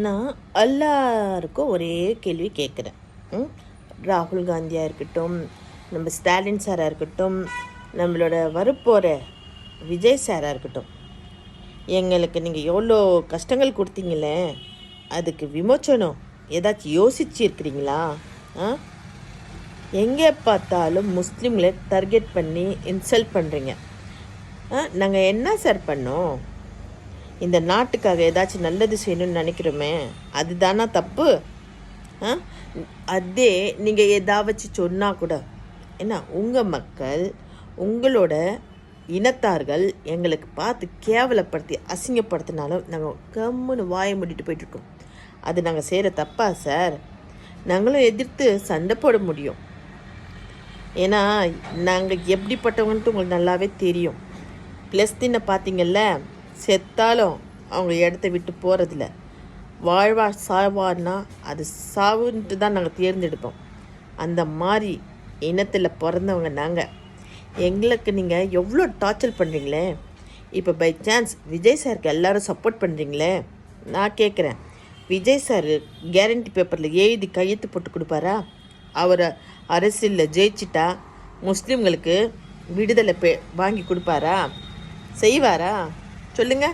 நான் எல்லாருக்கும் ஒரே கேள்வி கேட்குறேன். ராகுல் காந்தியாக இருக்கட்டும், நம்ம ஸ்டாலின் சாராக இருக்கட்டும், நம்மளோட வரப்போகிற விஜய் சாராக இருக்கட்டும், எங்களுக்கு நீங்கள் எவ்வளோ கஷ்டங்கள் கொடுத்தீங்களே, அதுக்கு விமோச்சனம் ஏதாச்சும் யோசிச்சுருக்கிறீங்களா? எங்கே பார்த்தாலும் முஸ்லீம்களை டார்கெட் பண்ணி இன்சல்ட் பண்ணுறீங்க. நாங்கள் என்ன சார் பண்ணோம்? இந்த நாட்டுக்காக ஏதாச்சும் நல்லது செய்யணும்னு நினைக்கிறோமே, அதுதானா தப்பு? அதே நீங்கள் ஏதாச்சும் சொன்னால் கூட என்ன, உங்கள் மக்கள் உங்களோட இனத்தார்கள் எங்களுக்கு பார்த்து கேவலப்படுத்தி அசிங்கப்படுத்தினாலும் நாங்கள் கம்முன்னு வாயை மூடிட்டு போயிட்டுருக்கோம். அது நாங்கள் செய்கிற தப்பா சார்? நாங்களும் எதிர்த்து சண்டை போட முடியும். ஏன்னா நாங்கள் எப்படிப்பட்டவங்கன்ட்டு உங்களுக்கு நல்லாவே தெரியும். பிலஸ்தீனை பார்த்தீங்கல்ல, செத்தாலும் அவங்க இடத்த விட்டு போகிறதில்ல. வாழ்வா சாவான்னா அது சாவுன்ட்டு தான் நாங்கள் தேர்ந்தெடுப்போம். அந்த மாதிரி இனத்தில் பிறந்தவங்க நாங்கள். எங்களுக்கு நீங்கள் எவ்வளோ டார்ச்சர் பண்ணுறீங்களே. இப்போ பை சான்ஸ் விஜய் சாருக்கு எல்லோரும் சப்போர்ட் பண்ணுறீங்களே, நான் கேட்குறேன், விஜய் சார் கேரண்டி பேப்பரில் எழுதி கையெழுத்து போட்டு கொடுப்பாரா? அவர் அரசியலில் ஜெயிச்சிட்டா முஸ்லீம்களுக்கு விடுதலை வாங்கி கொடுப்பாரா? செய்வாரா? சொல்லுங்க.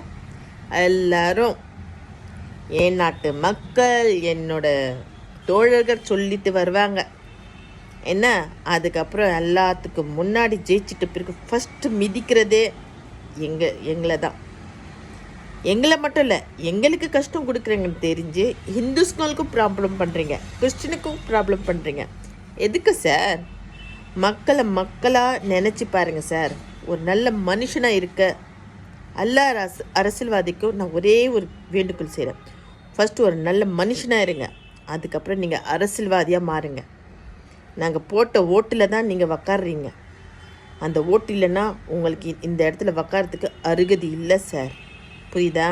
எல்லாரும் என் நாட்டு மக்கள், என்னோட தோழர்கள் சொல்லிட்டு வருவாங்க. என்ன, அதுக்கப்புறம் எல்லாத்துக்கும் முன்னாடி ஜெயிச்சிட்டு பிறகு ஃபஸ்ட்டு மிதிக்கிறதே எங்களை தான். எங்களை மட்டும் இல்லை, எங்களுக்கு கஷ்டம் கொடுக்குறீங்கன்னு தெரிஞ்சு ஹிந்துஸ்களுக்கும் ப்ராப்ளம் பண்ணுறீங்க, கிறிஸ்டினுக்கும் ப்ராப்ளம் பண்ணுறீங்க. எதுக்கு சார்? மக்களை மக்களாக நினச்சி பாருங்கள் சார். ஒரு நல்ல மனுஷனாக இருக்க எல்லா அரசியல்வாதிக்கும் நான் ஒரே ஒரு வேண்டுகோள் செய்கிறேன். ஃபஸ்ட்டு ஒரு நல்ல மனுஷனாக இருங்க, அதுக்கப்புறம் நீங்கள் அரசியல்வாதியாக மாறுங்க. நாங்கள் போட்ட ஓட்டில் தான் நீங்கள் உக்காடுறீங்க. அந்த ஓட்டு இல்லைன்னா உங்களுக்கு இந்த இடத்துல உக்காரத்துக்கு அருகதி இல்லை சார். புரியுதா?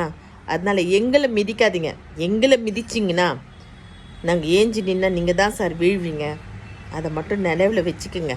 அதனால் எங்களை மிதிக்காதீங்க. எங்களை மிதிச்சிங்கன்னா நாங்கள் ஏஞ்சி நின்னா நீங்கள் தான் சார் வீழ்வீங்க. அதை மட்டும் நினைவில் வச்சுக்கோங்க.